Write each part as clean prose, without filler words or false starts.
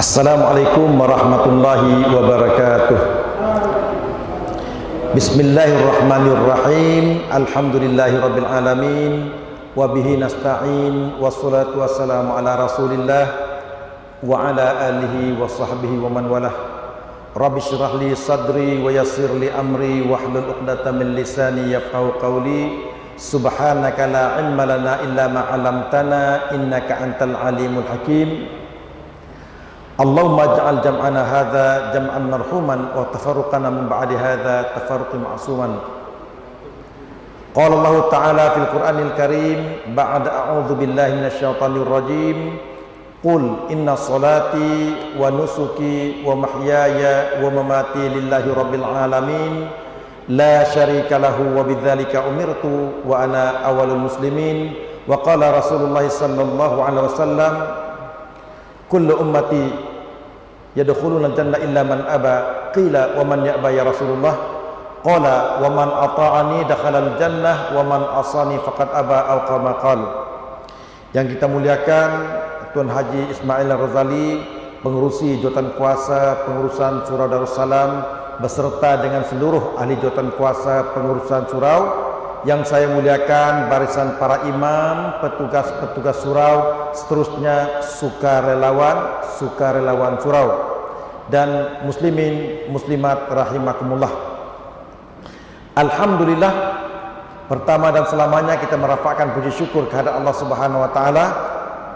Assalamualaikum warahmatullahi wabarakatuh. Bismillahirrahmanirrahim. Alhamdulillahirabbil alamin wa bihi nasta'in wassalatu wassalamu ala Rasulillah wa ala alihi wa sahbihi wa man walah. Rabbi shrah li sadri wa yassir li amri wahlul 'uqdatam min lisani yafqahu qawli. Subhanaka la ilma lana illa ma 'allamtana innaka antal alimul hakim. Allahumma ja'al jam'ana hadha jam'an marhuman wa tafarruqana min ba'di hadha tafarruqan ma'suman. Qala Allah Ta'ala fil Qur'anil Karim ba'da a'udzu billahi minasyaitonir rajim. Qul inna salati wa nusuki wa mahyaya wa mamati lillahi rabbil alamin la syarika lahu wa bidzalika umirtu wa ana awwalul muslimin. Wa qala Rasulullah sallallahu alaihi wasallam kullu ummati yadkhuluna jannah illa man aba. Qila wa man ya'ba ya Rasulullah? Qala wa man ata'ani dakhalal jannah wa man asani faqad aba, au kama qala. Yang kita muliakan Tuan Haji Ismail Ar-Razali, pengurusi jawatan kuasa pengurusan Surau Darussalam beserta dengan seluruh ahli jawatan kuasa pengurusan surau. Yang saya muliakan barisan para imam, petugas-petugas surau, seterusnya sukarelawan surau, dan muslimin muslimat rahimakumullah. Alhamdulillah, pertama dan selamanya kita merafakkan puji syukur kepada Allah Subhanahu wa taala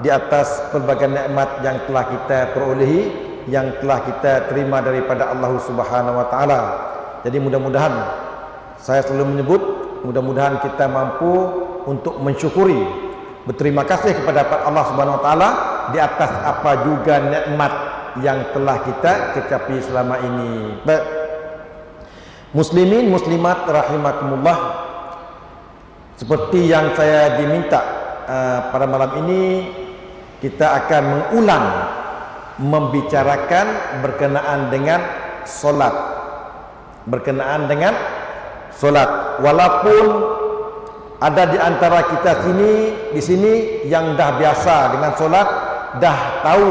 di atas pelbagai nikmat yang telah kita perolehi, yang telah kita terima daripada Allah Subhanahu wa taala. Jadi mudah-mudahan, saya selalu menyebut, mudah-mudahan kita mampu untuk mensyukuri, berterima kasih kepada Allah Subhanahu wa taala di atas apa juga nikmat yang telah kita kecapi selama ini. Baik. Muslimin muslimat rahimakumullah, seperti yang saya diminta pada malam ini, kita akan mengulang membicarakan berkenaan dengan solat. Berkenaan dengan solat. Walaupun ada di antara kita di sini yang dah biasa dengan solat, dah tahu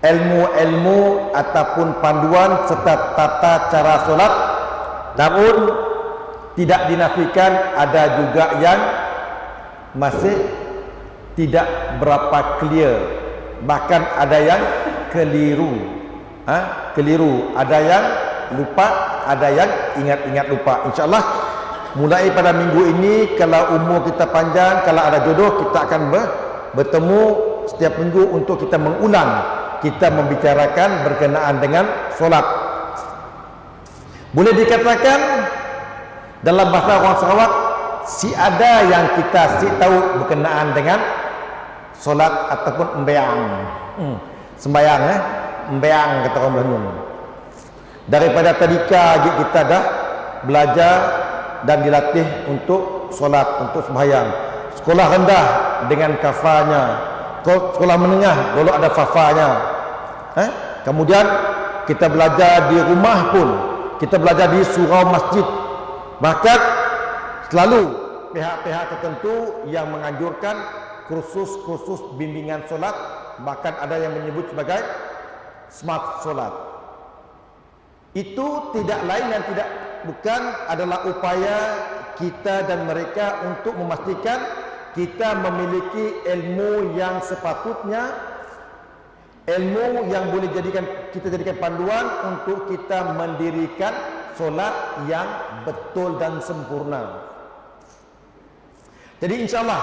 ilmu-ilmu ataupun panduan serta tata cara solat, namun tidak dinafikan ada juga yang masih tidak berapa clear, bahkan ada yang keliru. Ada yang lupa, ada yang ingat-ingat lupa. InsyaAllah mulai pada minggu ini, kalau umur kita panjang, kalau ada jodoh, kita akan bertemu setiap minggu untuk kita mengulang, kita membicarakan berkenaan dengan solat. Boleh dikatakan dalam bahasa orang Sarawak, si ada yang kita si tahu berkenaan dengan solat ataupun sembahyang. Sembahyang sembahyang kata orang Melayu. Daripada tadika kita dah belajar dan dilatih untuk solat, untuk sembahyang. Sekolah rendah dengan kafanya, sekolah menengah dulu ada fafanya. Kemudian kita belajar di rumah pun, kita belajar di surau masjid. Bahkan selalu pihak-pihak tertentu yang menganjurkan kursus-kursus bimbingan solat, bahkan ada yang menyebut sebagai smart solat. Itu tidak lain dan tidak bukan adalah upaya kita dan mereka untuk memastikan kita memiliki ilmu yang sepatutnya, ilmu yang boleh kita jadikan panduan untuk kita mendirikan solat yang betul dan sempurna. Jadi insyaAllah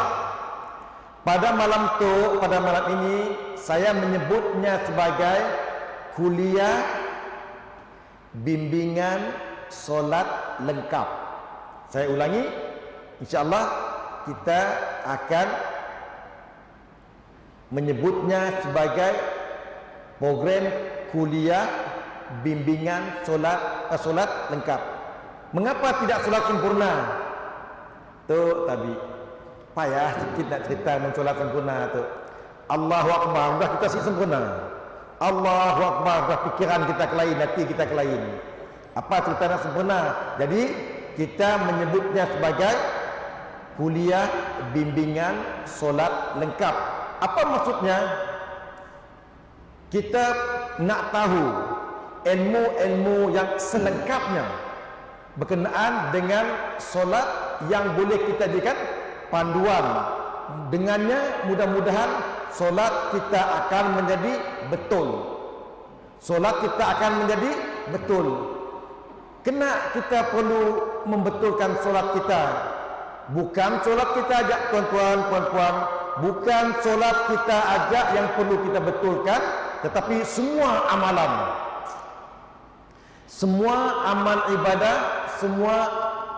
pada malam ini saya menyebutnya sebagai kuliah bimbingan solat lengkap. Saya ulangi, insyaAllah kita akan menyebutnya sebagai program kuliah bimbingan solat lengkap. Mengapa tidak solat sempurna? Tu tadi payah sikit nak cerita mensolat sempurna tu. Allahu Akbar, dah kita sempurna. Allahu Akbar, dah pikiran kita kelain, hati kita kelain. Apa cerita nak sempurna? Jadi kita menyebutnya sebagai kuliah bimbingan solat lengkap. Apa maksudnya? kita nak tahu ilmu-ilmu yang selengkapnya berkenaan dengan solat yang boleh kita jadikan panduan. Dengannya mudah-mudahan solat kita akan menjadi betul. Solat kita akan menjadi betul. Kena kita perlu membetulkan solat kita. Bukan solat kita ajak tuan-tuan, puan-puan, bukan solat kita ajak yang perlu kita betulkan, tetapi semua amalan, semua amal ibadah, semua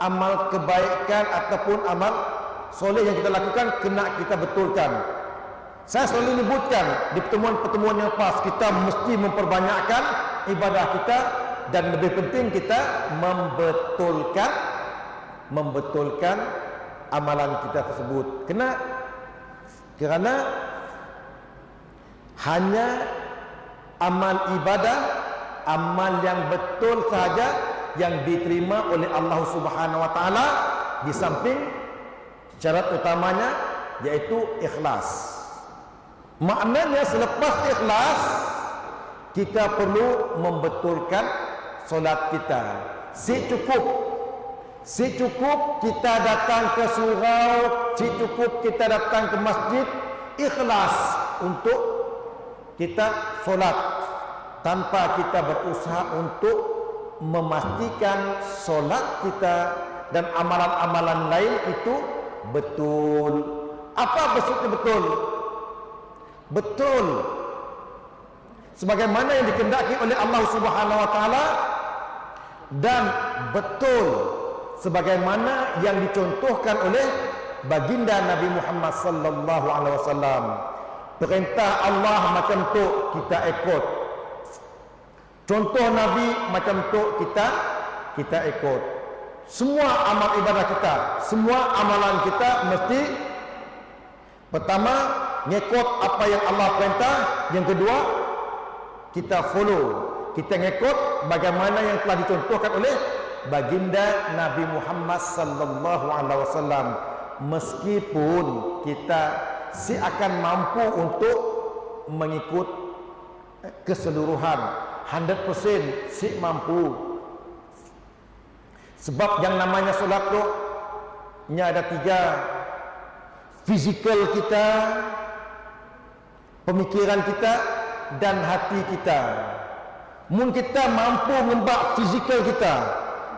amal kebaikan ataupun amal soleh yang kita lakukan kena kita betulkan. Saya selalu menyebutkan di pertemuan-pertemuan yang lepas, kita mesti memperbanyakkan ibadah kita, dan lebih penting kita membetulkan amalan kita tersebut. Kerana hanya amal ibadah, amal yang betul sahaja yang diterima oleh Allah Subhanahu wa taala, di samping syarat utamanya yaitu ikhlas. Maknanya selepas ikhlas kita perlu membetulkan solat kita. Si cukup kita datang ke surau, si cukup kita datang ke masjid, ikhlas untuk kita solat, tanpa kita berusaha untuk memastikan solat kita dan amalan-amalan lain itu betul. Apa maksudnya betul? Betul sebagaimana yang dikehendaki oleh Allah Subhanahu wa taala, dan betul sebagaimana yang dicontohkan oleh baginda Nabi Muhammad sallallahu alaihi wasallam. Perintah Allah macam tu kita ikut, contoh Nabi macam tu kita ikut. Semua amal ibadah kita, semua amalan kita mesti pertama ngikut apa yang Allah perintah, yang kedua kita follow, kita ngikut bagaimana yang telah dicontohkan oleh baginda Nabi Muhammad sallallahu alaihi wasallam. Meskipun kita akan mampu untuk mengikut keseluruhan 100% mampu, sebab yang namanya solat tu nya ada 3: fizikal kita, pemikiran kita, dan hati kita. Mun kita mampu mengubah fizikal kita,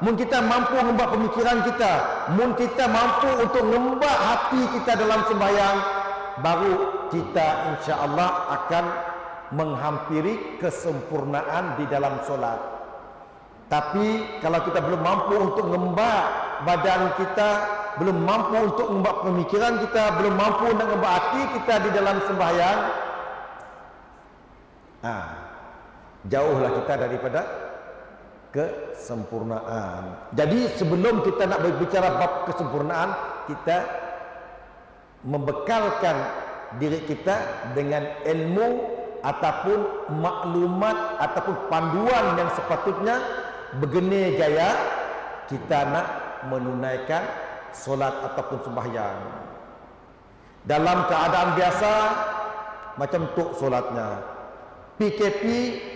mun kita mampu mengubah pemikiran kita, mun kita mampu untuk mengubah hati kita dalam sembahyang, baru kita insya-Allah akan menghampiri kesempurnaan di dalam solat. Tapi kalau kita belum mampu untuk mengubah badan kita, belum mampu untuk mengubah pemikiran kita, belum mampu untuk mengubah hati kita di dalam sembahyang, jauhlah kita daripada kesempurnaan. Jadi sebelum kita nak berbicara bab kesempurnaan, kita membekalkan diri kita dengan ilmu ataupun maklumat ataupun panduan yang sepatutnya begini gaya kita nak menunaikan solat ataupun sembahyang. Dalam keadaan biasa macam tu solatnya. PKP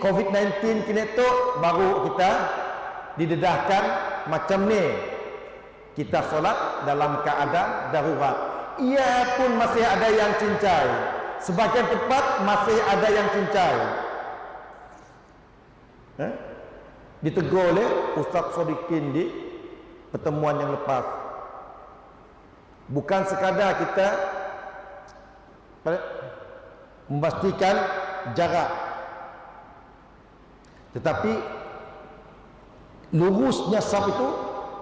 COVID-19 kini tu baru kita didedahkan macam ni, kita solat dalam keadaan darurat. Ia pun masih ada yang cincai, sebagian tempat masih ada yang cincai. Ditegur oleh Ustaz Sodikin di pertemuan yang lepas. Bukan sekadar kita memastikan jarak, tetapi lurusnya saf itu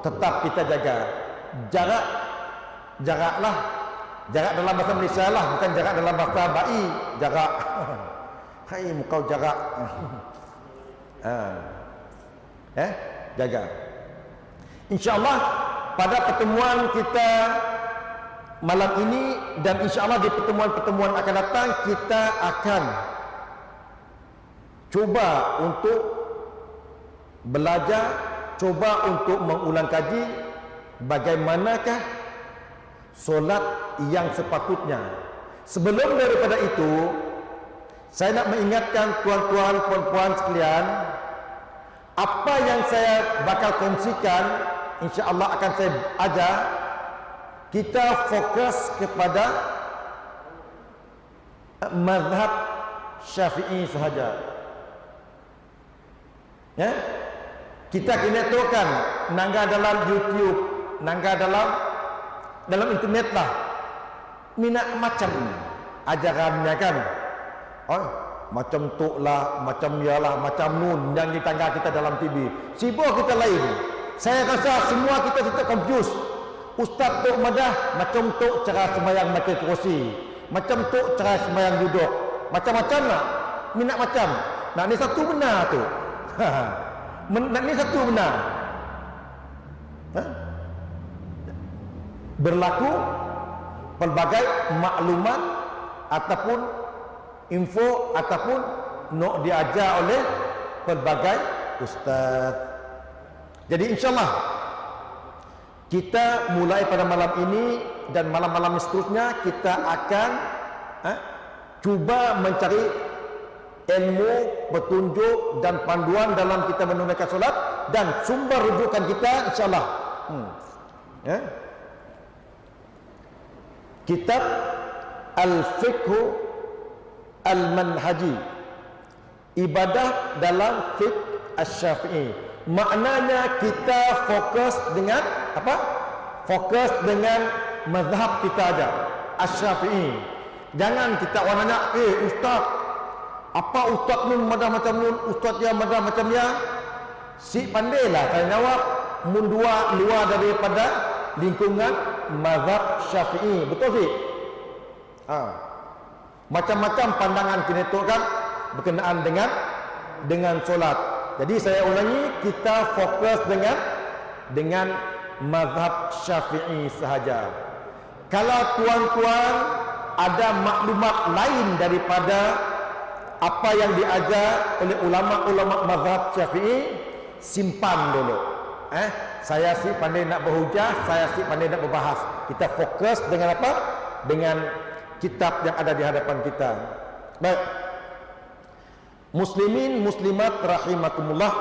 tetap kita jaga. Jaraklah, jarak dalam bahasa Malaysia lah, bukan jarak dalam bahasa ba'i. Jarak hai mukau jarak jaga. InsyaAllah pada pertemuan kita malam ini dan insyaAllah di pertemuan-pertemuan akan datang, kita akan coba untuk belajar, coba untuk mengulang kaji bagaimanakah solat yang sepatutnya. Sebelum daripada itu, Saya nak mengingatkan tuan-tuan, puan-puan sekalian, apa yang saya bakal kongsikan, insya-Allah akan saya ajar. Kita fokus kepada mazhab Syafi'i sahaja. Ya? Kita kena tahukan nangga dalam YouTube, nangga dalam internet lah. Minat macam ajarannya kan. Oh, macam tu lah, macam yalah, macam nun yang di tangga kita dalam TV. Sibuk kita lain. Saya rasa semua kita confused. Ustaz tu madah macam tu cara sembahyang pakai kerusi, macam tu cara sembahyang duduk, macam-macam lah. Minat macam. Nah, ni satu benar tu. Nak ni satu benar. Berlaku pelbagai maklumat ataupun info ataupun nak diajar oleh pelbagai ustaz. Jadi insyaAllah kita mulai pada malam ini dan malam-malam seterusnya kita akan cuba mencari ilmu, petunjuk dan panduan dalam kita menunaikan solat dan sumber rujukan kita insyaAllah. Kitab Al-Fiqh Al-Manhaji, ibadah dalam fiqh Asy-Syafi'i. Maknanya kita fokus dengan apa? Fokus dengan mazhab kita aja, Asy-Syafi'i. Jangan kita orang nanya, ustaz, apa ustaz nun madah macam nun, ustaz yang madah macam ya? Si pandailah saya jawab, mundua luar daripada lingkungan mazhab Syafi'i. Betul sih? Macam-macam pandangan kena kan berkenaan dengan solat. Jadi saya ulangi, kita fokus dengan mazhab Syafi'i sahaja. Kalau tuan-tuan ada maklumat lain daripada apa yang diajar oleh ulama-ulama mazhab Syafi'i, simpan dulu. Saya sih pandai nak berhujah, saya sih pandai nak berbahas. Kita fokus dengan apa? Dengan kitab yang ada di hadapan kita. Baik. Muslimin muslimat rahimakumullah,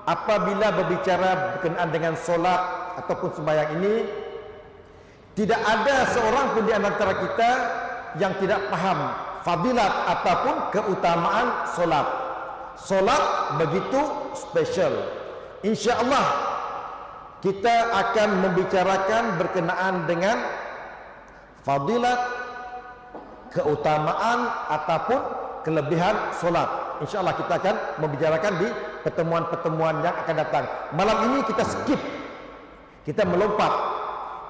apabila berbicara berkenaan dengan solat ataupun sembahyang ini, tidak ada seorang pun di antara kita yang tidak paham fadilat ataupun keutamaan solat. Solat begitu spesial. InsyaAllah kita akan membicarakan berkenaan dengan fadilat, keutamaan ataupun kelebihan solat. InsyaAllah kita akan membicarakan di pertemuan-pertemuan yang akan datang. Malam ini kita skip, kita melompat,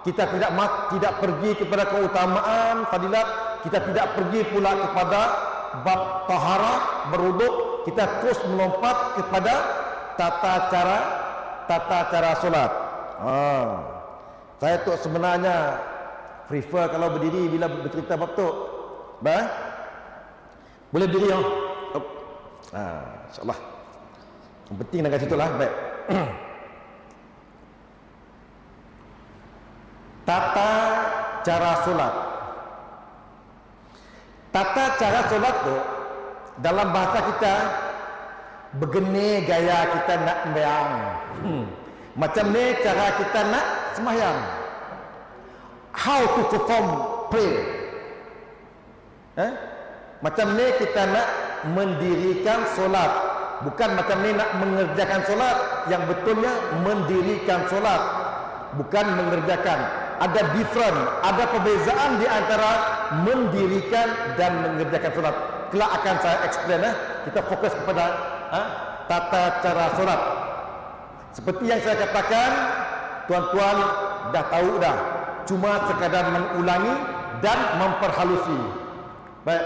kita tidak pergi kepada keutamaan fadilat, kita tidak pergi pula kepada bab taharah berwuduk, kita terus melompat kepada tata cara solat. Saya tu sebenarnya prefer kalau berdiri bila bercerita bab tu. Baik? Boleh berdiri ya? InsyaAllah. Yang penting nak kat situ lah. Baik. Tata cara solat. Tata cara solat tu dalam bahasa kita begini gaya kita nak sembahyang. Macam ni cara kita nak sembahyang. How to perform prayer. Macam ni kita nak mendirikan solat. Bukan macam ni nak mengerjakan solat. Yang betulnya mendirikan solat, bukan mengerjakan. Ada different, ada perbezaan di antara mendirikan dan mengerjakan solat. Kelak akan saya explain. Kita fokus kepada tata cara solat. Seperti yang saya katakan, tuan-tuan dah tahu dah. Cuma sekadar mengulangi dan memperhalusi. Baik.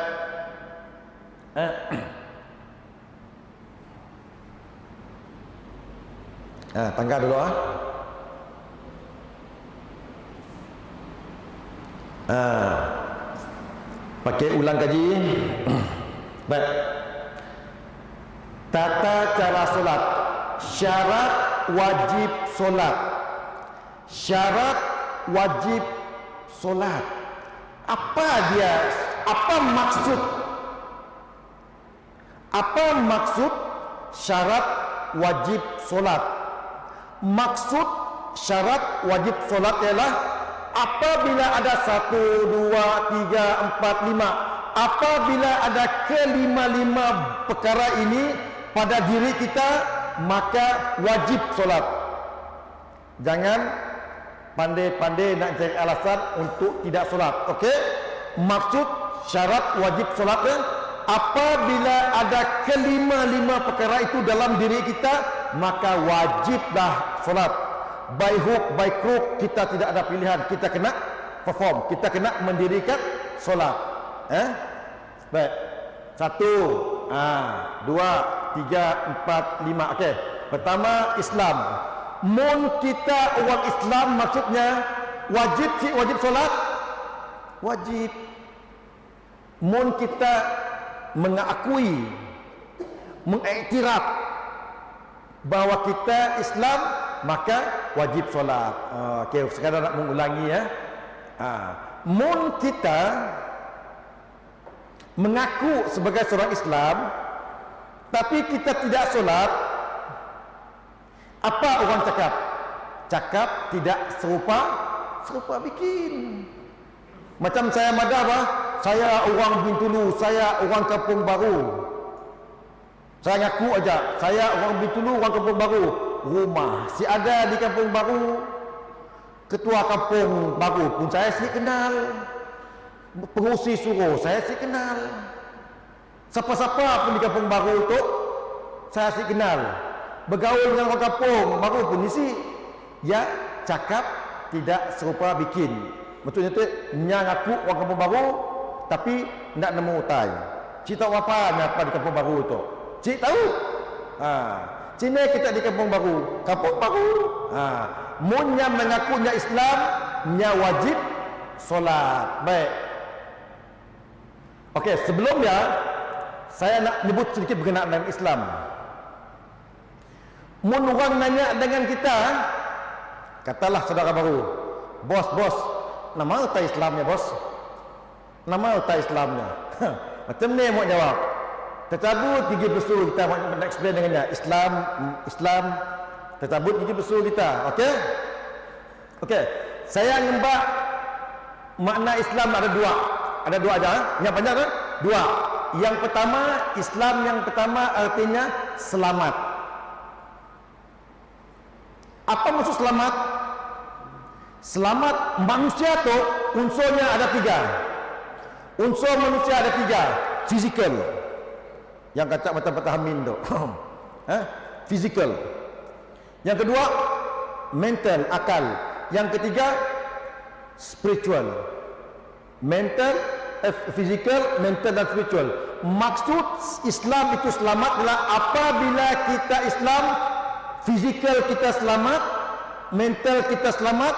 Tangga dulu pakai ulang kaji. Baik. Tata cara solat. Syarat wajib solat. Syarat wajib solat. Apa dia? Apa maksud Apa maksud syarat wajib solat? Maksud syarat wajib solat ialah apabila ada 1, 2, 3, 4, 5, apabila ada kelima-lima perkara ini pada diri kita, maka wajib solat. Jangan pandai-pandai nak cari alasan untuk tidak solat. Okey? Maksud syarat wajib solatnya apabila ada kelima-lima perkara itu dalam diri kita, maka wajiblah solat. By hook, by crook, kita tidak ada pilihan. Kita kena perform. Kita kena mendirikan solat. Baik. 1, 2, 3, 4, 5. Okey. Pertama, Islam. Mun kita orang Islam, maksudnya wajib solat? Wajib. Mun kita mengakui, mengiktiraf bahawa kita Islam, maka wajib solat. Okey, sekarang nak mengulangi ya. Mun kita mengaku sebagai seorang Islam tapi kita tidak solat, apa orang cakap? Cakap tidak serupa bikin. Macam saya madah saya orang Bintulu, saya orang Kampung Baru. Saya ngaku aja, saya orang Bintulu, orang Kampung Baru. Rumah si ada di Kampung Baru, ketua Kampung Baru pun saya si kenal, pengurusi suruh saya si kenal, siapa-siapa pun di Kampung Baru tu saya si kenal. Bergaul dengan orang Kampung Baru pun isi. Ya, cakap tidak serupa bikin. Maksudnya tu nya ngaku orang Kampung Baru tapi nak nemu utai. Cik tahu apa di Kampung Baru tu? Cik tahu? Cina kita di Kampung Baru. Kampung Baru. Mun nya mengaku nya Islam, nya wajib solat. Baik. Okey, sebelumnya saya nak nyebut sedikit berkenaan dengan Islam. Mun orang nanya dengan kita, katalah saudara baru, bos, nama utai Islamnya bos? Nama utai Islamnya? Macam ni mau jawab. Tercabut gigi besar kita nak explain dengannya. Islam tercabut gigi besar kita. Okey. Saya nyembah makna Islam ada dua. Ada dua aja. Yang banyak kan? Dua. Yang pertama, Islam yang pertama artinya selamat. Apa maksud selamat? Selamat manusia tu unsurnya ada 3. Unsur manusia ada 3. Physical. Yang kata mata-mata Hamin tu. Physical. Yang kedua, mental, akal. Yang ketiga, spiritual. Mental, physical, mental dan spiritual. Maksud Islam itu selamat adalah apabila kita Islam, physical kita selamat, mental kita selamat,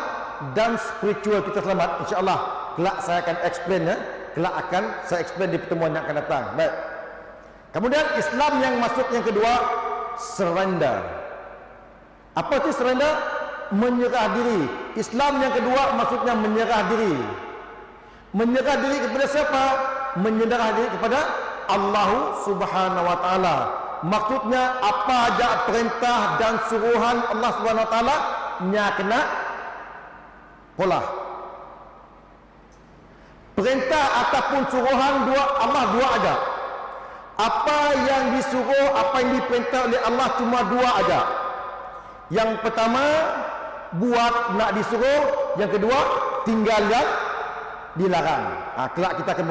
dan spiritual kita selamat. InsyaAllah kelak saya akan explain ya. Kelak akan saya explain di pertemuan yang akan datang. Baik. Kemudian Islam yang masuk yang kedua, surrender. Apa itu surrender? Menyerah diri. Islam yang kedua maksudnya menyerah diri. Menyerah diri kepada siapa? Menyerah diri kepada Allah Subhanahu wa taala. Maksudnya apa aja perintah dan suruhan Allah Subhanahu wa taala nya kena pola. Perintah ataupun suruhan Allah dua aja. Apa yang disuruh, apa yang diperintah oleh Allah cuma 2 aja. Yang pertama buat nak disuruh, yang kedua tinggal yang dilarang. Kelak kita akan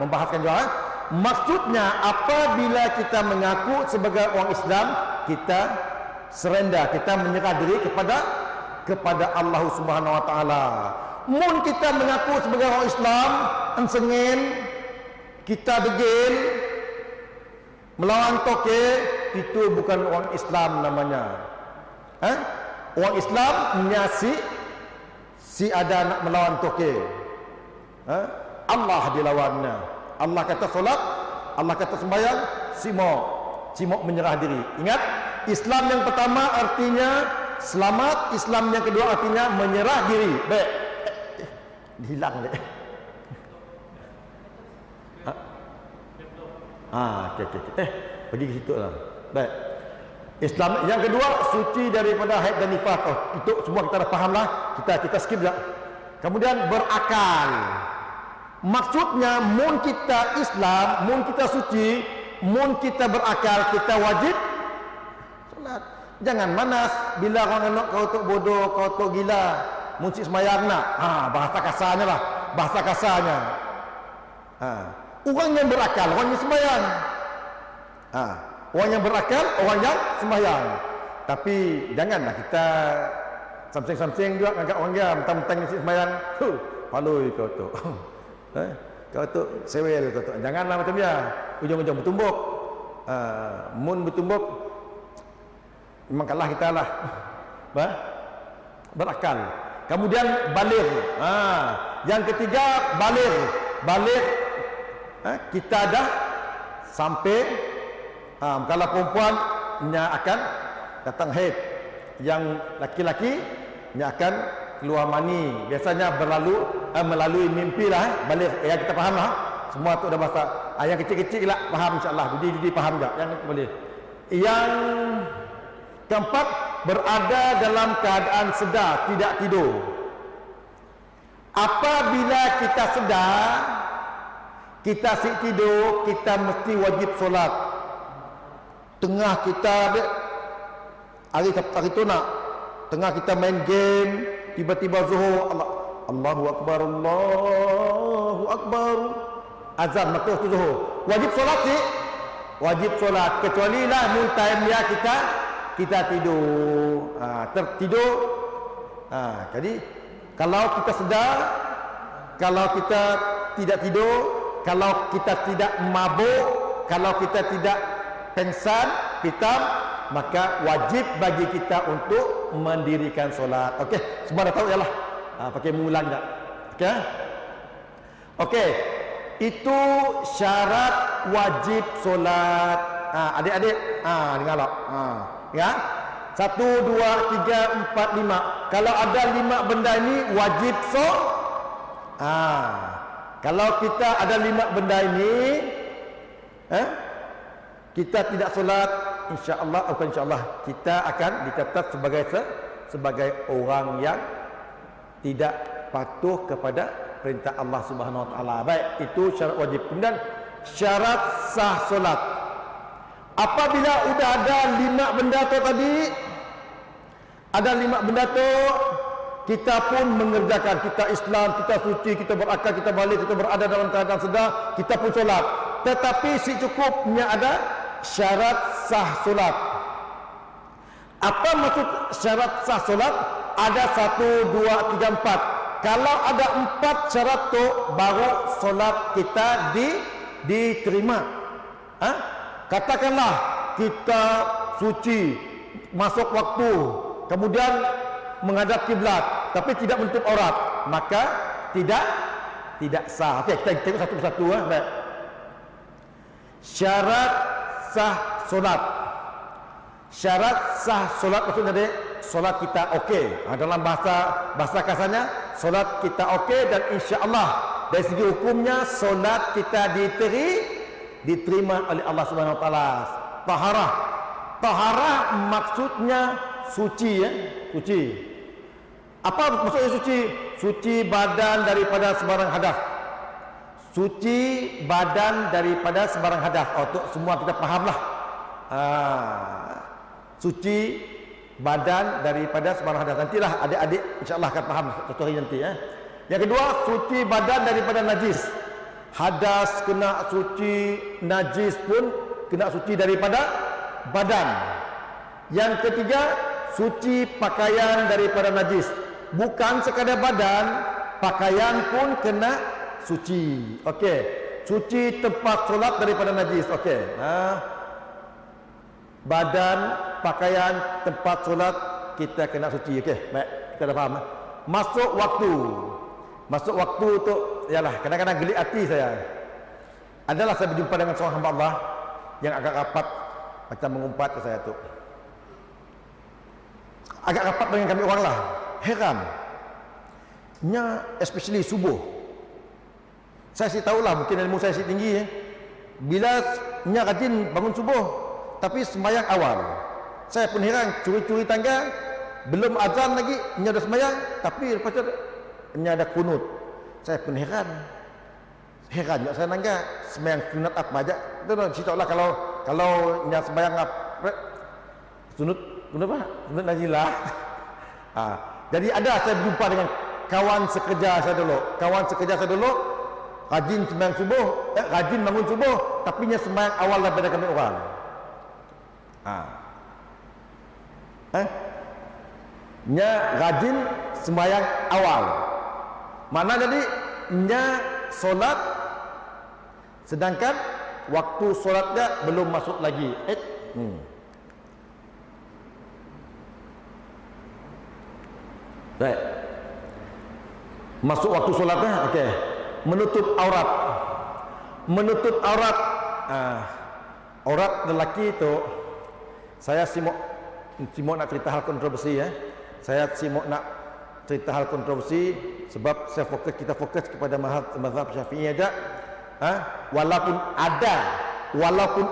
membahaskan juga. Maksudnya apabila kita mengaku sebagai orang Islam, kita surrender, kita menyerah diri kepada Allah Subhanahu wa taala. Mun kita mengaku sebagai orang Islam, ensengin, kita degil, melawan toke, itu bukan orang Islam namanya. Orang Islam menyasi si ada nak melawan toke. Allah dilawannya. Allah kata solat, Allah kata sembahyang, simok menyerah diri. Ingat, Islam yang pertama artinya selamat, Islam yang kedua artinya menyerah diri. Baik. Hilang deh. Okay. pergi ke situ lah. Baik. Islam yang kedua, suci daripada haid dan nifas. Oh, itu semua kita dah faham lah. Kita skip dah. Kemudian berakal. Maksudnya mun kita Islam, mun kita suci, mun kita berakal, kita wajib solat. Jangan manas bila orang nak kau tok bodoh, kau tok gila, mun si sembahyang nak. Bahasa kasarnya lah, bahasa kasarnya. Orang yang berakal, orang yang sembahyang. Orang yang berakal, orang yang sembahyang. Tapi janganlah kita samseng-samseng juga agak orang dia mentang-mentang ni sembahyang. Paloi kau tu. Kau tu sewel kau tu. Janganlah macam dia. Ujung-ujung bertumbuk. Mun bertumbuk memang kalah kita lah. Berakal. Kemudian baligh. Yang ketiga baligh. Baligh kita dah sampai kalau perempuan nya akan datang haid, yang laki-laki nya akan keluar mani, biasanya melalui mimpi lah. Balik yang kita faham lah, semua tu dah bahasa. Yang kecil-kecil lah faham insyaAllah, jadi faham tak yang boleh. Yang keempat, berada dalam keadaan sedar, tidak tidur. Apabila kita sedar, kita asyik tidur, kita mesti wajib solat. Tengah kita hari tu nak tengah kita main game, tiba-tiba zuhur, Allahu Akbar, Allahu Akbar, azan makruh tu zuhur, wajib solat sih, wajib solat, kecuali lah mun time dia kita tidur, tertidur. Jadi kalau kita sedar, kalau kita tidak tidur, kalau kita tidak mabuk, kalau kita tidak pengsan, hitam, maka wajib bagi kita untuk mendirikan solat. Okey, semua dah tahu ya lah. Pakai mengulang tak? Okey. Okey. Itu syarat wajib solat. Adik-adik, dengarlah. Ya. 1 2 3 4 5. Kalau ada 5 benda ini wajib kalau kita ada 5 benda ini, kita tidak solat, insya-Allah, bukan insya-Allah, kita akan dicatat sebagai orang yang tidak patuh kepada perintah Allah Subhanahu wa taala. Baik, itu syarat wajib. Kemudian syarat sah solat. Apabila sudah ada 5 benda tu tadi, ada 5 benda tu, kita pun mengerjakan. Kita Islam, kita suci, kita berakal, kita balik, kita berada dalam keadaan sedar, kita pun solat. Tetapi secukupnya ada syarat sah solat. Apa maksud syarat sah solat? Ada 1 2 3 4. Kalau ada 4 syarat tu, baru solat kita diterima. Katakanlah kita suci, masuk waktu, kemudian menghadap kiblat, tapi tidak menutup aurat, maka tidak sah. Okey, kita tengok satu persatu. Baik. Syarat sah solat. Syarat sah solat maksudnya dia solat kita okey. Dalam bahasa kasarnya solat kita okey, dan insya-Allah dari segi hukumnya solat kita diterima oleh Allah Subhanahu wa taala. Taharah. Taharah maksudnya suci, suci. Apa maksudnya suci? Suci badan daripada sebarang hadas. Suci badan daripada sebarang hadas. Untuk semua kita fahamlah. Suci badan daripada sebarang hadas. Nantilah adik-adik insya-Allah akan faham satu hari nanti. Yang kedua, suci badan daripada najis. Hadas kena suci, najis pun kena suci daripada badan. Yang ketiga, suci pakaian daripada najis. Bukan sekadar badan, pakaian pun kena suci. Okey. Suci tempat solat daripada najis. Okey. Badan, pakaian, tempat solat kita kena suci. Okey. Baik, kita dah faham. Masuk waktu. Masuk waktu tu ialah kadang-kadang gelik hati saya. Adalah saya berjumpa dengan seorang hamba Allah yang agak rapat macam mengumpat ke saya tu. Agak rapat dengan kami orang lah. Heran. Especially subuh. Saya tahulah mungkin ilmu saya tinggi. Bila nya rajin bangun subuh tapi sembahyang awal. Saya pun heran, curi-curi tangga belum azan lagi nya dah sembahyang, tapi lepas tu nya ada kunut. Saya pun heran juga saya nangga sembahyang sunat apa aja. Itu cerita lah kalau nya sembahyang apa sunut apa? Sunut nazilah. Jadi ada saya berjumpa dengan kawan sekerja saya dulu, rajin sembahyang subuh, rajin bangun subuh, tapi nya sembahyang awal daripada kami orang. Nya rajin sembahyang awal. Mana jadi nya solat, sedangkan waktu solatnya belum masuk lagi. Baik. Masuk waktu solatnya, okey. Menutup aurat. Aurat lelaki itu, saya simuk nak cerita hal kontroversi ya. Saya simuk nak cerita hal kontroversi sebab kita fokus kepada mazhab Syafi'i aja. Walaupun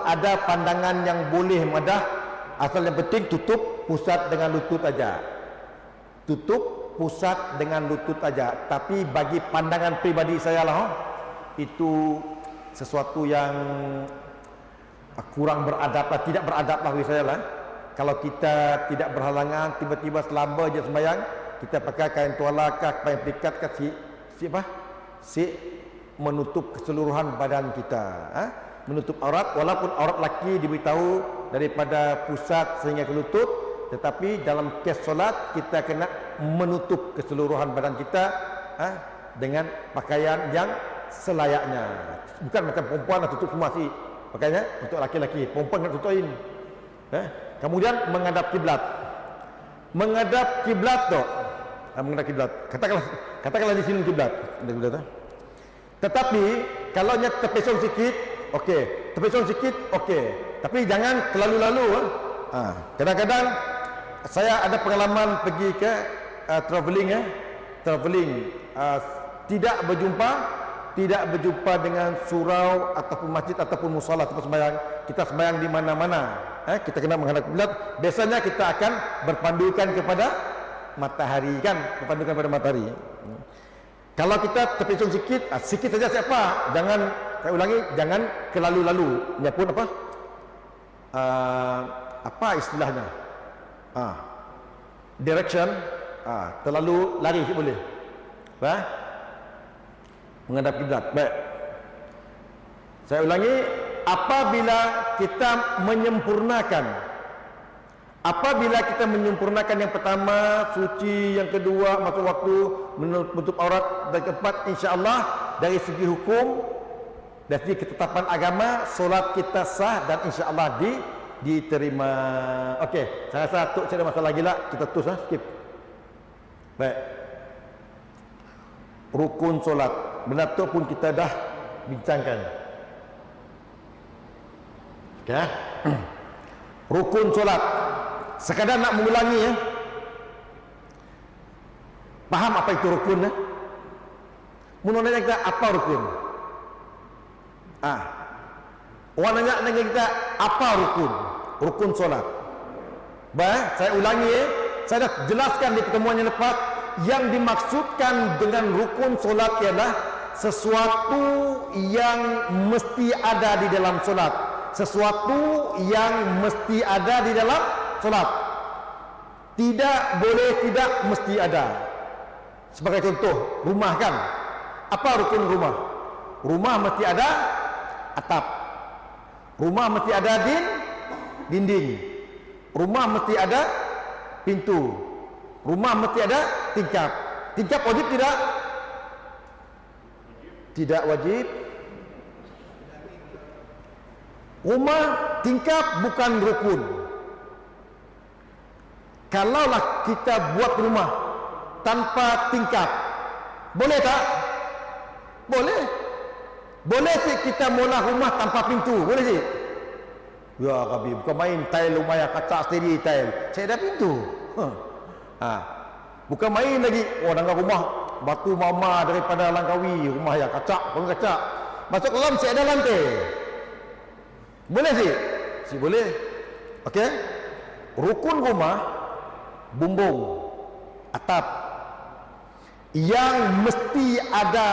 ada pandangan yang boleh madah, asal yang penting tutup pusat dengan lutut aja. Tutup pusat dengan lutut aja. Tapi bagi pandangan pribadi saya lah, itu sesuatu yang kurang beradab lah, tidak beradab lah bagi saya lah. Kalau kita tidak berhalangan, tiba-tiba selamba je sembahyang, kita pakai kain tuala kah, kain pelikat kah, si menutup keseluruhan badan kita, menutup aurat. Walaupun aurat laki diberitahu daripada pusat sehingga ke lutut, tetapi dalam kes solat kita kena menutup keseluruhan badan kita dengan pakaian yang selayaknya. Bukan macam perempuan nak tutup semua sih pakainya. Untuk laki-laki, perempuan nak tutupin. Kemudian menghadap kiblat. Menghadap kiblat tu, menghadap kiblat. Katakanlah di sini kiblat. Tetapi kalau nya terpesong sikit, okey. Terpesong sikit, okey. Tapi jangan terlalu-lalu. Kadang-kadang saya ada pengalaman pergi ke travelling, tidak berjumpa dengan surau ataupun masjid ataupun musala tempat sembahyang. Kita sembahyang di mana-mana, kita kena menghadap kiblat. Biasanya kita akan berpandukan kepada matahari kan, berpandukan kepada matahari. Kalau kita terpesong sikit, sikit saja siapa? Jangan, saya ulangi, jangan kelalu-lalu. Ini pun apa istilahnya? Direction, terlalu lari boleh. Menghadap kiblat. Baik. Saya ulangi, apabila kita menyempurnakan yang pertama suci, yang kedua masuk waktu, menutup aurat, dan keempat insya-Allah dari segi hukum, dari segi ketetapan agama, solat kita sah dan insya-Allah diterima. Okey, saya rasa tu ada masalah lagi lah, kita terus skip. Baik. Rukun solat, benda tu pun kita dah bincangkan. Okey. Rukun solat. Sekadar nak mengulangi ya. Faham apa itu rukun ya? Mun nanya kita apa rukun? Orang nanya dengan kita apa rukun? Rukun solat. Baik, saya ulangi ya. Saya dah jelaskan di pertemuan yang lepas, yang dimaksudkan dengan rukun solat ialah sesuatu yang mesti ada di dalam solat. Sesuatu yang mesti ada di dalam solat. Tidak boleh tidak mesti ada. Sebagai contoh, rumah kan? Apa rukun rumah? Rumah mesti ada atap. Rumah mesti ada dinding. Rumah mesti ada pintu. Rumah mesti ada tingkap. Tingkap wajib tidak? Tidak wajib. Rumah tingkap bukan rukun. Kalaulah kita buat rumah tanpa tingkap, boleh tak? Boleh. Boleh sih kita mula rumah tanpa pintu, boleh sih? Ya Rabbi, bukan main tile rumah yang kaca sendiri tile. Saya ada pintu. Bukan main lagi. Oh, dengan rumah batu mama daripada Langkawi, rumah yang kaca, pun kaca. Masuk dalam saya ada lantai. Boleh sih? Si boleh. Okey. Rukun rumah, bumbung, atap yang mesti ada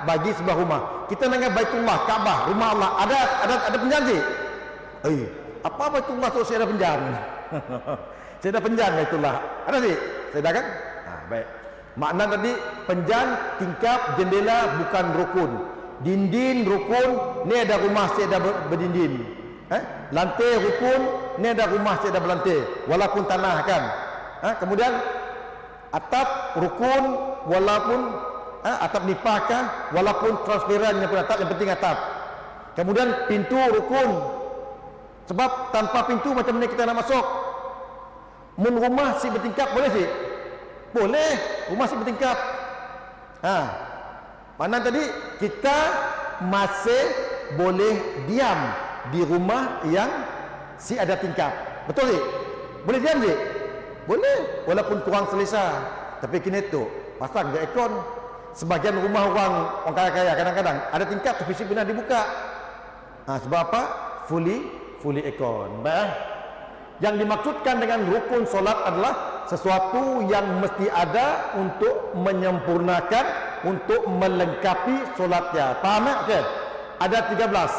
bagi sebuah rumah. Kita dengan Baitullah, Kaabah, rumah Allah, ada penjanji. Apa Baitullah tu saya ada penjan? Saya ada penjan Baitullah. Ada sih? Saya dah kan? Baik. Makna tadi penjan, tingkap, jendela bukan rukun. Dinding rukun, ni ada rumah saya ada berdinding. Lantai rukun, ni ada rumah saya ada berlantai walaupun tanah kan. Kemudian atap rukun walaupun atap nipah kan, walaupun transparan yang pun atap, yang penting atap. Kemudian pintu rukun, sebab tanpa pintu macam mana kita nak masuk? Mun rumah si bertingkap boleh sih? Boleh, rumah si bertingkap. Mana tadi kita masih boleh diam di rumah yang si ada tingkap. Betul sih? Boleh diam sih? Boleh, walaupun kurang selesa. Tapi kini tu pasang je aircon. Sebagian rumah orang kaya-kaya kadang-kadang ada tingkap tapi si benar dibuka. Sebab apa? Fully aircon. Baik. Yang dimaksudkan dengan rukun solat adalah sesuatu yang mesti ada untuk menyempurnakan, untuk melengkapi solatnya. Faham tak? Okey. Ada 13.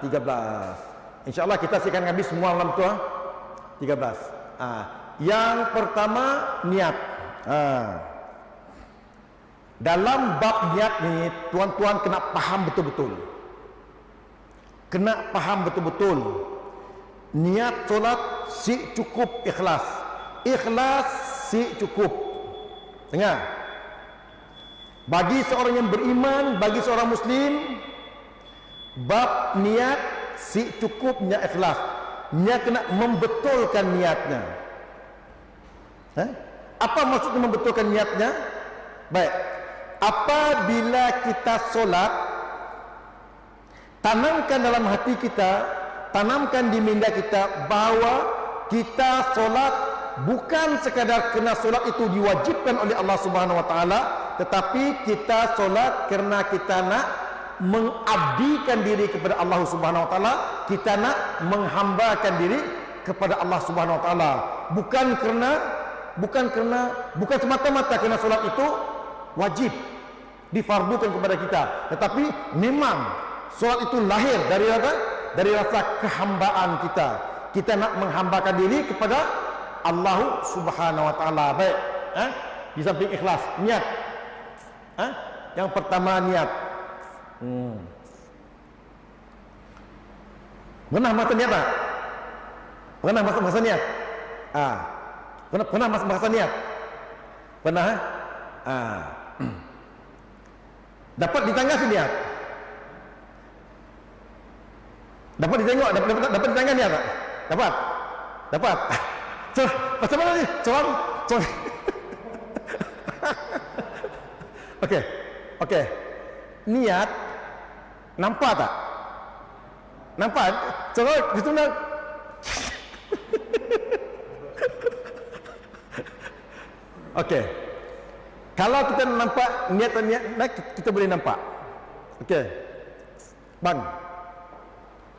13. InsyaAllah kita akan habis semua malam tu. 13. Yang pertama niat. Dalam bab niat ni tuan-tuan kena faham betul-betul. Kena faham betul-betul. Niat solat si cukup ikhlas. Ikhlas si cukup. Dengar. Bagi seorang yang beriman, bagi seorang muslim, bab niat si cukupnya ikhlas. Dia kena membetulkan niatnya. Apa maksudnya membetulkan niatnya? Baik. Apabila kita solat, tanamkan dalam hati kita, tanamkan di minda kita bahawa kita solat bukan sekadar kerana solat itu diwajibkan oleh Allah Subhanahu Wa Taala, tetapi kita solat kerana kita nak mengabdikan diri kepada Allah Subhanahu Wa Taala, kita nak menghambakan diri kepada Allah Subhanahu Wa Taala. Bukan semata-mata kerana solat itu wajib difardukan kepada kita, tetapi memang solat itu lahir dari apa? Dari rasa kehambaan kita. Kita nak menghambakan diri kepada Allah Subhanahu Wa Taala. Baik. Di samping ikhlas, niat. Yang pertama niat. Pernah masa niat tak? Pernah masa niat? Pernah masa niat? Pernah? Dapat ditangga si niat? Dapat ditengok? Dapat ditangga niat tak? Dapat? Macam mana ni? Corang? Okey. Niat nampak tak? Nampak? Coba itu nak. Okey. Kalau kita nampak niat, kita boleh nampak. Okey. Bang.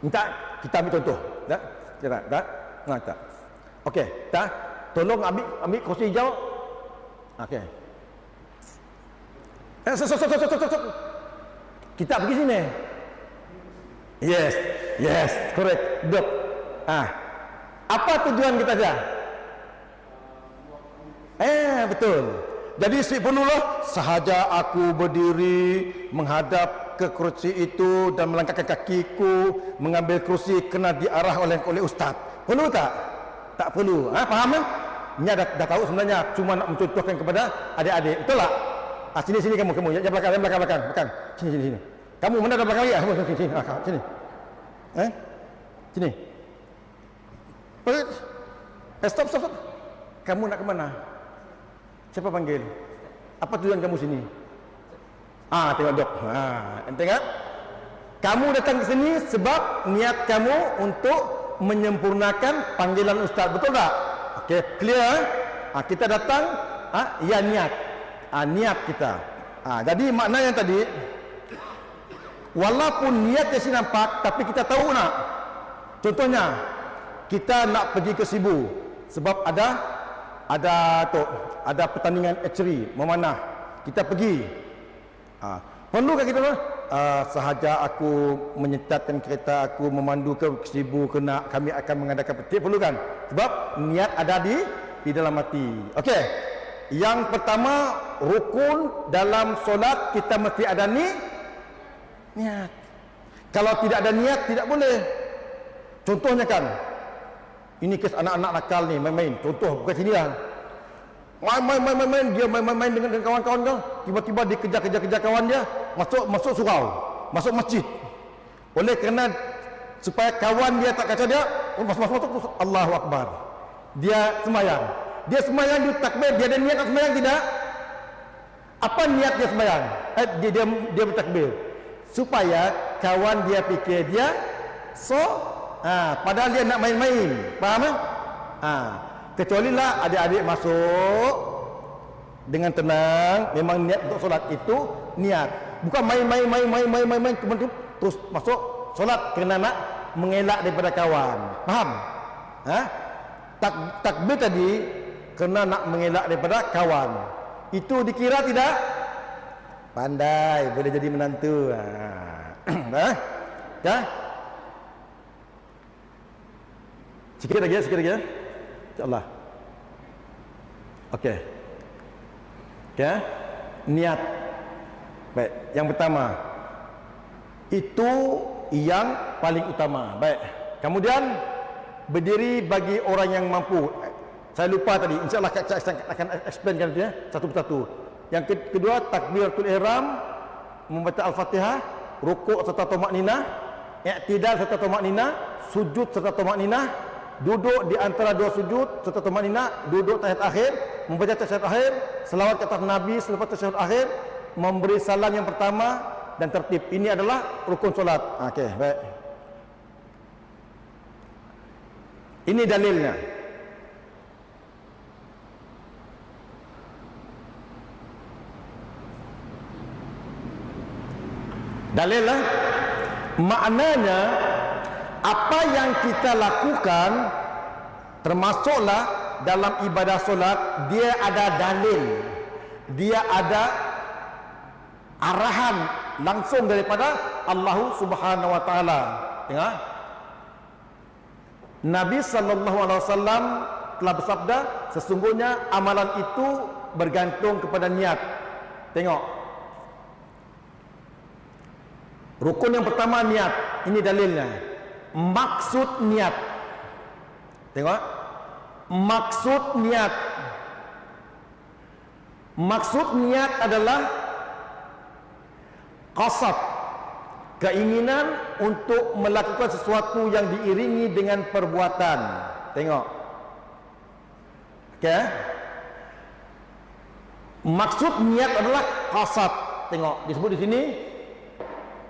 Minta kita ambil contoh. Tak? Tak? Tak. Okey, tak? Tolong ambil kursi hijau. Okey. Kita pergi sini. Yes, correct. Duduk. Apa tujuan kita saja? Betul. Jadi perlulah sahaja aku berdiri menghadap ke kursi itu dan melangkahkan kakiku mengambil kursi kena diarah oleh ustaz. Perlu tak? Tak perlu. Faham kan? Nya dah tahu sebenarnya, cuma nak mencontohkan kepada adik-adik. Betul tak? Sini kamu. Yang belakang. Sini. Kamu mana dah belakang ya? Sini. Sini. Stop. Kamu nak ke mana? Siapa panggil? Apa tujuan kamu sini? Tengok dok. Tengok. Kamu datang ke sini sebab niat kamu untuk menyempurnakan panggilan ustaz. Betul tak? Okey, clear? Kita datang, niat. Niat kita. Jadi makna yang tadi, Walaupun niatnya sih nampak, tapi kita tahu nak. Contohnya, kita nak pergi ke Sibu sebab ada pertandingan archery memanah. Kita pergi. Perlukah kita sahaja aku menyetapkan kereta aku memandu ke Sibu kami akan mengadakan petik, perlu kan? Sebab niat ada di dalam hati. Okey. Yang pertama, rukun dalam solat kita mesti ada niat. Kalau tidak ada niat tidak boleh. Contohnya kan, ini kes anak-anak nakal ni main-main. Contoh bukan sini lah. Main dia main dengan kawan-kawan dia, tiba-tiba dikejar kawan dia, masuk surau, masuk masjid. Oleh kerana supaya kawan dia tak kacau dia, masuk Allahu Akbar. Dia sembahyang, dia takbir, dia ada niat nak sembahyang tidak? Apa niat dia sembahyang? Dia bertakbir supaya kawan dia fikir dia padahal dia nak main-main. Faham tak? Kecuali lah adik-adik masuk dengan tenang, memang niat untuk solat itu niat, bukan main kemudian terus masuk solat kerana nak mengelak daripada kawan. Faham? Takbir tadi kerana nak mengelak daripada kawan, itu dikira tidak pandai, boleh jadi menantu. Ya? Sikit lagi ya. InsyaAllah. Okey. Niat. Baik, yang pertama itu yang paling utama. Baik. Kemudian berdiri bagi orang yang mampu. Saya lupa tadi, insya-Allah saya akan explainkan itu ya, satu persatu. Yang kedua, takbiratul ihram, membaca al-Fatihah, rukuk serta tumakninah, i'tidal serta tumakninah, sujud serta tumakninah, duduk di antara dua sujud serta tumakninah, duduk tahiyat akhir, membaca tahiyat akhir, selawat ke atas Nabi selepas tahiyat akhir, memberi salam yang pertama dan tertib. Ini adalah rukun solat. Okey, baik. Ini dalilnya. Dalilnya maknanya apa yang kita lakukan termasuklah dalam ibadah solat, dia ada dalil, dia ada arahan langsung daripada Allah Subhanahu wa taala. Tengok, Nabi sallallahu alaihi wasallam telah bersabda, sesungguhnya amalan itu bergantung kepada niat. Tengok, rukun yang pertama niat. Ini dalilnya. Maksud niat. Tengok, maksud niat. Maksud niat adalah qasad, keinginan untuk melakukan sesuatu yang diiringi dengan perbuatan. Tengok. Okey. Maksud niat adalah qasad. Tengok, disebut di sini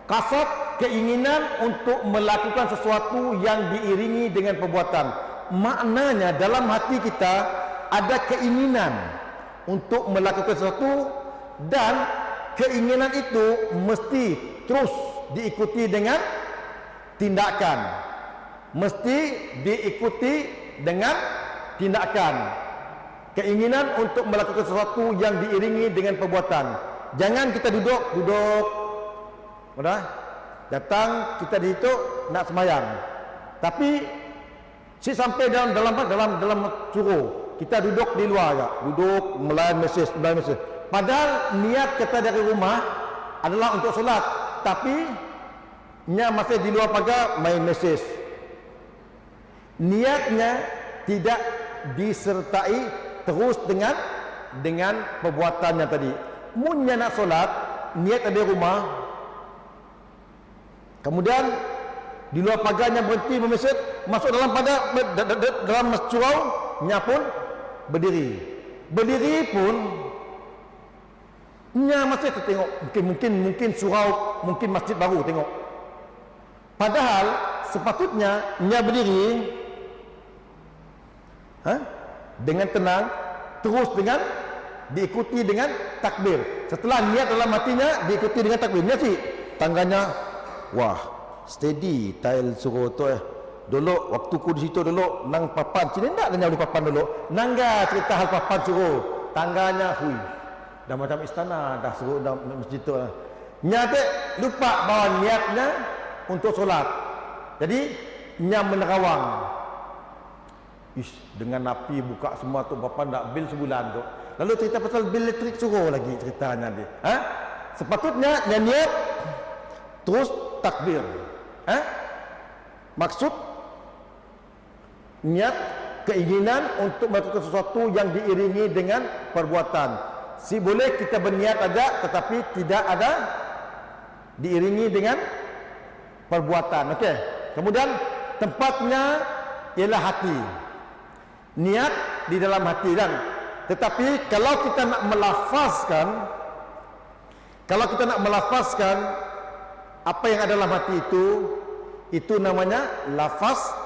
qasad, keinginan untuk melakukan sesuatu yang diiringi dengan perbuatan. Maknanya dalam hati kita ada keinginan untuk melakukan sesuatu, dan keinginan itu mesti terus diikuti dengan tindakan. Mesti diikuti dengan tindakan. Keinginan untuk melakukan sesuatu yang diiringi dengan perbuatan. Jangan kita duduk, datang kita di situ nak sembahyang, tapi sampai dalam suruh kita duduk di luar ya, duduk melayan mesej. Padahal niat kita dari rumah adalah untuk solat, tapi nya masih di luar pagar main mesej. Niatnya tidak disertai terus dengan perbuatannya tadi. Munnya nak solat, niat ada rumah, kemudian di luar pagarnya berhenti memesej, masuk dalam pagar, dalam surau nya pun berdiri pun nya masih tengok, mungkin surau, mungkin masjid baru tengok. Padahal sepatutnya nya berdiri dengan tenang, terus diikuti dengan takbir. Setelah niat dalam hatinya diikuti dengan takbir. Nya sih tangannya Wah, steady tail suruh tu Dulu waktu ku di situ dulu nang papan sini ndak ada di papan dulu. Nangga cerita hal papan suruh. Tangganya hui. Dah macam istana dah suruh dah masjid tu. Nyate lupa bahawa niatnya untuk solat. Jadi nya menerawang. Ish, dengan api buka semua tu papan dak bil sebulan tu. Lalu cerita pasal bil elektrik suruh lagi ceritanya dia. Sepatutnya niat terus takbir. Maksud niat keinginan untuk melakukan sesuatu yang diiringi dengan perbuatan. Si boleh kita berniat ada tetapi tidak ada diiringi dengan perbuatan. Okey. Kemudian tempatnya ialah hati. Niat di dalam hati dan tetapi kalau kita nak melafazkan apa yang ada dalam hati itu namanya lafaz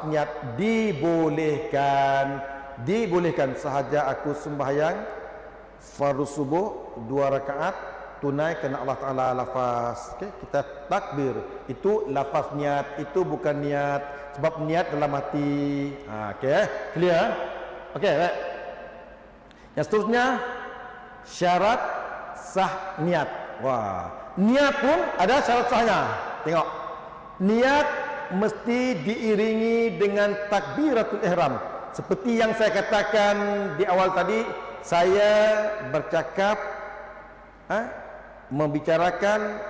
niat. Dibolehkan sahaja aku sembahyang fardu subuh 2 rakaat tunai kerana Allah Taala lafaz. Okey, kita takbir itu lafaz niat, itu bukan niat sebab niat dalam hati. Okey, clear? Okey, baik. Yang seterusnya syarat sah niat. Wah, niat pun ada syarat sahnya. Tengok. Niat mesti diiringi dengan takbiratul ihram. Seperti yang saya katakan di awal tadi, saya bercakap membicarakan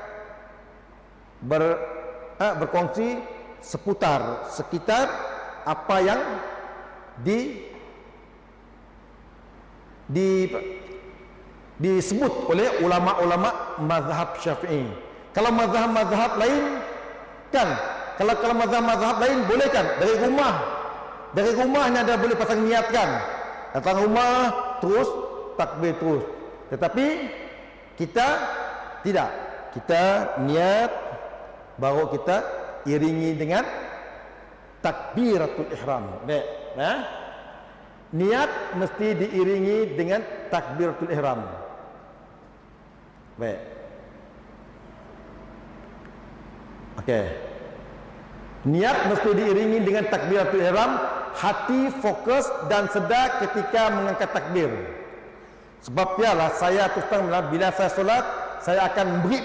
berkongsi sekitar apa yang disebut oleh ulama-ulama mazhab Syafi'i. Kalau mazhab lain kan, kalau mazhab lain boleh kan dari rumahnya dah boleh pasang niat kan, datang rumah terus takbir terus. Tetapi kita tidak, kita niat baru kita iringi dengan takbiratul ihram. Baik, niat mesti diiringi dengan takbiratul ihram. Baik. Okey. Niat mesti diiringi dengan takbiratul ihram, hati fokus dan sedar ketika mengangkat takbir. Sebab biarlah saya terus terang bila saya solat, saya akan beri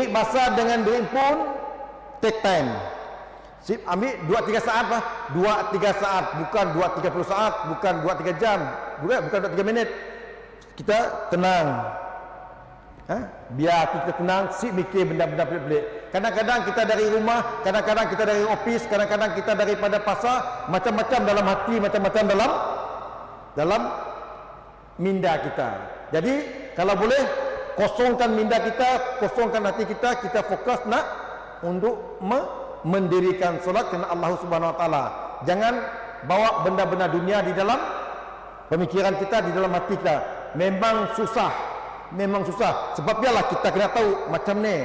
masa dengan berimpun take time. Ambil 2-3 saat lah, 2-3 saat, bukan 2-30 saat, bukan 2-3 jam, bukan 2-3 minit. Kita tenang. Biar kita tenang, mikir benda-benda pelik-pelik. Kadang-kadang kita dari rumah, kadang-kadang kita dari office, kadang-kadang kita daripada pasar, macam-macam dalam hati, macam-macam dalam minda kita. Jadi kalau boleh kosongkan minda kita, kosongkan hati kita, kita fokus nak untuk mendirikan solat kerana Allah Subhanahu Wa Taala. Jangan bawa benda-benda dunia di dalam pemikiran kita, di dalam hati kita. Memang susah. Sebab biarlah kita kena tahu macam ni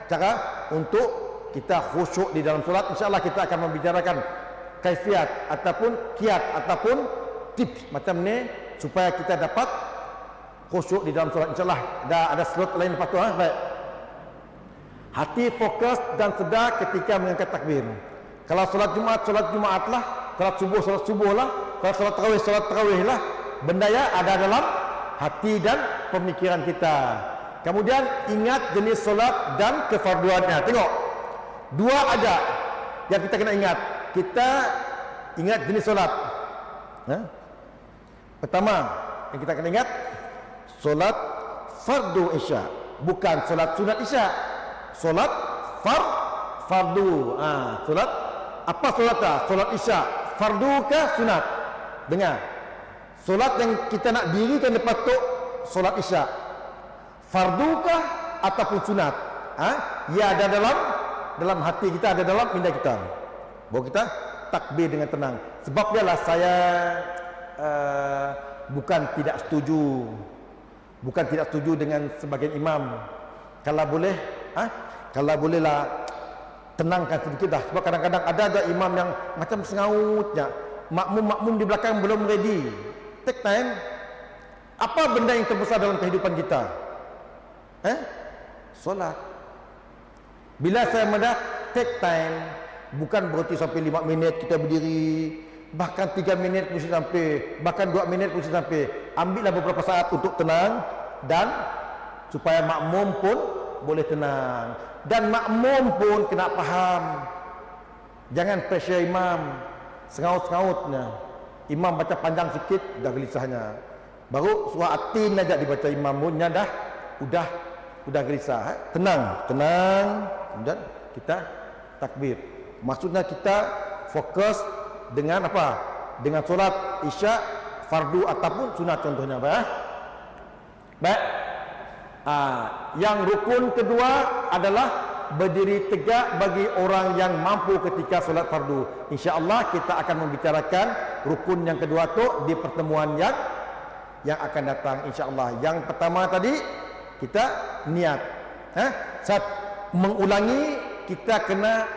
cara untuk kita khusyuk di dalam solat. InsyaAllah kita akan membicarakan kaifiat ataupun kiat ataupun tips macam ni supaya kita dapat khusyuk di dalam solat. InsyaAllah dah ada slot lain lepas tu. Baik. Hati fokus dan sedar ketika mengangkat takbir. Kalau solat Jumaat lah, solat subuh lah, kalau solat tarawih lah, benda yang ada dalam hati dan pemikiran kita. Kemudian ingat jenis solat dan kefarduannya. Tengok, dua aja yang kita kena ingat. Kita ingat jenis solat. Pertama yang kita kena ingat, solat fardu isya, bukan solat sunat isya. Solat fardu. Solat apa solatnya? Solat isya fardu ke sunat? Dengar, solat yang kita nak dirikan lepas tu solat isya fardu kah ataupun sunat? Ya ada dalam hati kita, ada dalam minda kita. Baru kita takbir dengan tenang. Sebab dialah saya bukan tidak setuju dengan sebagian imam. Kalau bolehlah tenangkan sedikit dah. Sebab kadang-kadang ada imam yang macam sengautnya, makmum di belakang belum ready. Take time. Apa benda yang terbesar dalam kehidupan kita? Solat. Bila saya mendah take time, bukan berhenti sampai 5 minit kita berdiri, bahkan 3 minit mesti sampai, bahkan 2 minit mesti sampai. Ambillah beberapa saat untuk tenang dan supaya makmum pun boleh tenang, dan makmum pun kena faham. Jangan pressure imam, sengaut-sengautnya. Imam baca panjang sikit dah gelisahnya. Baru surah At-Tin aja dibaca imam punya dah udah gelisah. Tenang, kemudian kita takbir. Maksudnya kita fokus dengan apa? Dengan solat Isya fardu ataupun sunat contohnya, baik. Yang rukun kedua adalah berdiri tegak bagi orang yang mampu ketika solat fardu. InsyaAllah kita akan membicarakan rukun yang kedua tu di pertemuan yang akan datang insyaAllah. Yang pertama tadi kita niat. Saat mengulangi kita kena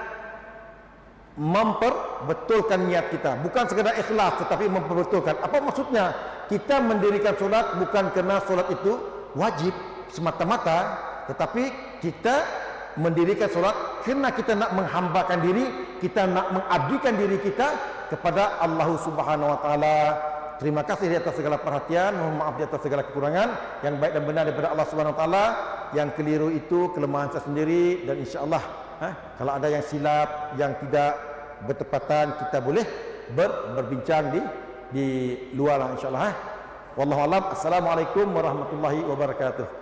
memperbetulkan niat kita, bukan sekadar ikhlas tetapi memperbetulkan. Apa maksudnya? Kita mendirikan solat bukan kerana solat itu wajib semata-mata, tetapi kita mendirikan solat kerana kita nak menghambakan diri, kita nak mengabdikan diri kita kepada Allah Subhanahu Wa Taala. Terima kasih di atas segala perhatian, mohon maaf di atas segala kekurangan. Yang baik dan benar daripada Allah Subhanahu Wa Taala, yang keliru itu kelemahan saya sendiri. Dan insya-Allah kalau ada yang silap, yang tidak bertepatan, kita boleh berbincang di luar insya-Allah. Wallahu a'lam. Assalamualaikum warahmatullahi wabarakatuh.